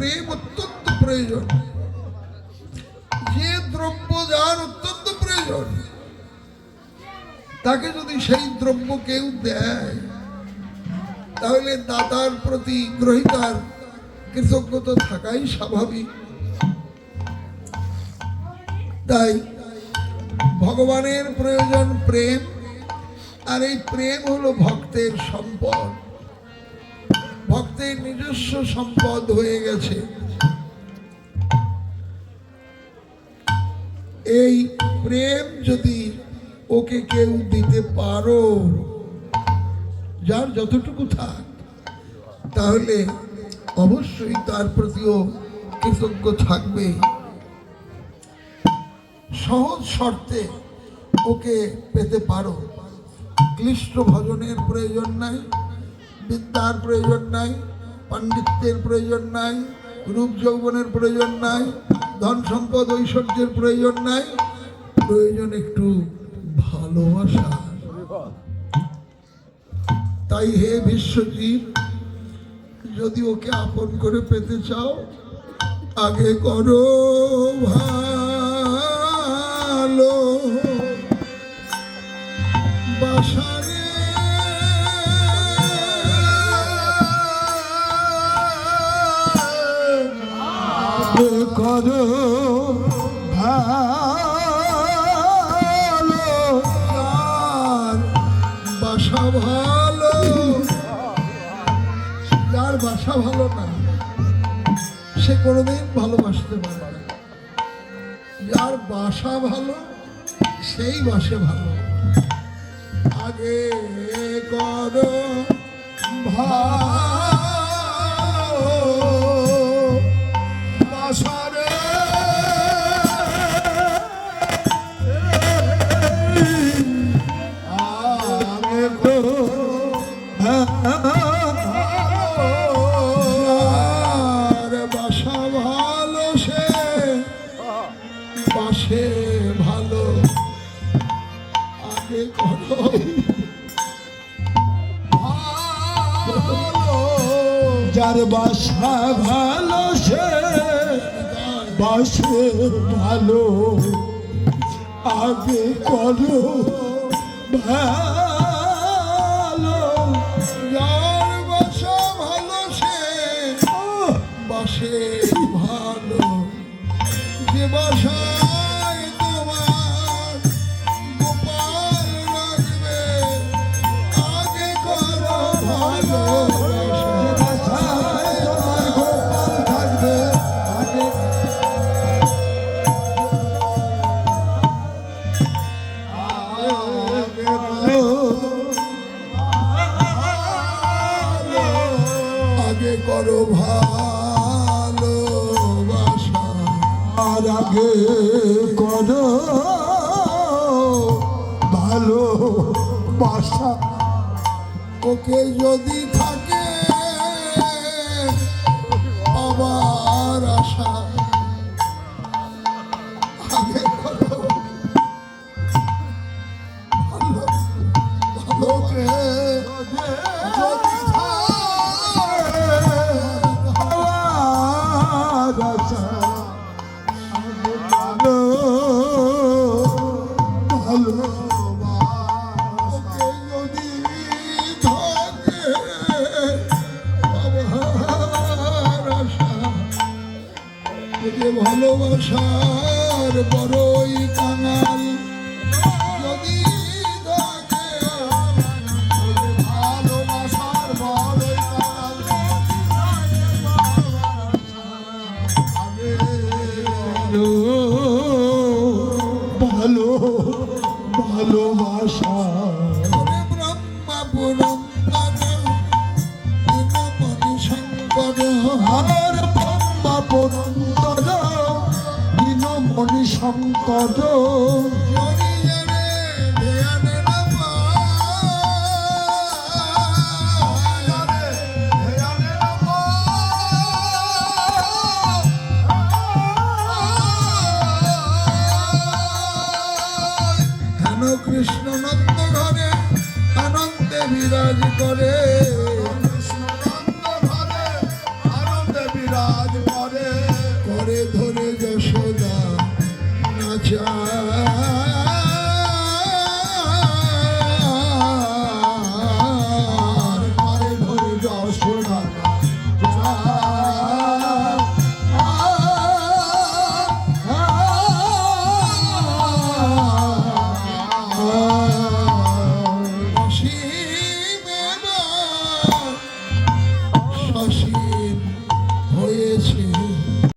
প্রেম অত্যন্ত প্রয়োজন। যে দ্রব্য যার অত্যন্ত প্রয়োজন, তাকে যদি সেই দ্রব্য কেউ দেয়, তাহলে দাতার প্রতি গ্রহীতার কৃতজ্ঞতা থাকাই স্বাভাবিক। তাই ভগবানের প্রয়োজন প্রেম, আর এই প্রেম হলো ভক্তের সম্পদ, ভক্তের নিজস্ব সম্পদ হয়ে গেছে। এই প্রেম যদি ওকে কেউ দিতে পারো, যার যতটুকু থাক, তাহলে অবশ্যই তার প্রতিও কৃতজ্ঞ থাকবে। সহজ শর্তে ওকে পেতে পারো। ক্লিষ্ট ভজনের প্রয়োজন নাই, বিদ্যার প্রয়োজন নাই, পাণ্ডিত্যের প্রয়োজন নাই, রূপ যৌবনের প্রয়োজন নাই, ধন সম্পদ ঐশ্বর্যের প্রয়োজন নাই, প্রয়োজন একটু ভালোবাসা। তাই হে বিশ্বজীব, যদি ওকে আপন করে পেতে চাও, আগে করো ভালো বাসারে, করো ভালো, যার বাসা ভালো, যার বাসা ভালো না সে কোনোদিন ভালোবাসতে পারে না। যার বাসা ভালো সেই বাসে ভালো। আগে করো ভালো বাসারে, আগে করো যার বাসা ভালো সে বাসে ভালো। আগে করো ভালো, যার বাসা ভালো সে বাসে ভালো। আগে করো ভালো, যার বাসা ভালো সে বাসে ভালো। যে বাসায় তোমার গোপাল রাখবে, আগে করো ভালো। যে বাসায় তোমার গোপাল থাকবে, আগে আগে করো ভালো বাসা, আর আগে করো ভালো বাসা। ওকে যদি থাকে আবার আশা, আগে করো ভালো ভালোকে যদি ভালোবাসার বড়ই কাঙাল যদি থাকে, ভালোবাসার বড়ই কাঙাল ভালো ভালোবাসা। ব্রহ্মা পুরন্দর দীনমণি শঙ্কর, আর ব্রহ্মা পুরন্দর দীনমণি শঙ্কর, কৃষ্ণ নন্দ ঘরে আনন্দে বিরাজ করে, কৃষ্ণ নন্দ ঘরে আনন্দে বিরাজ করে। যা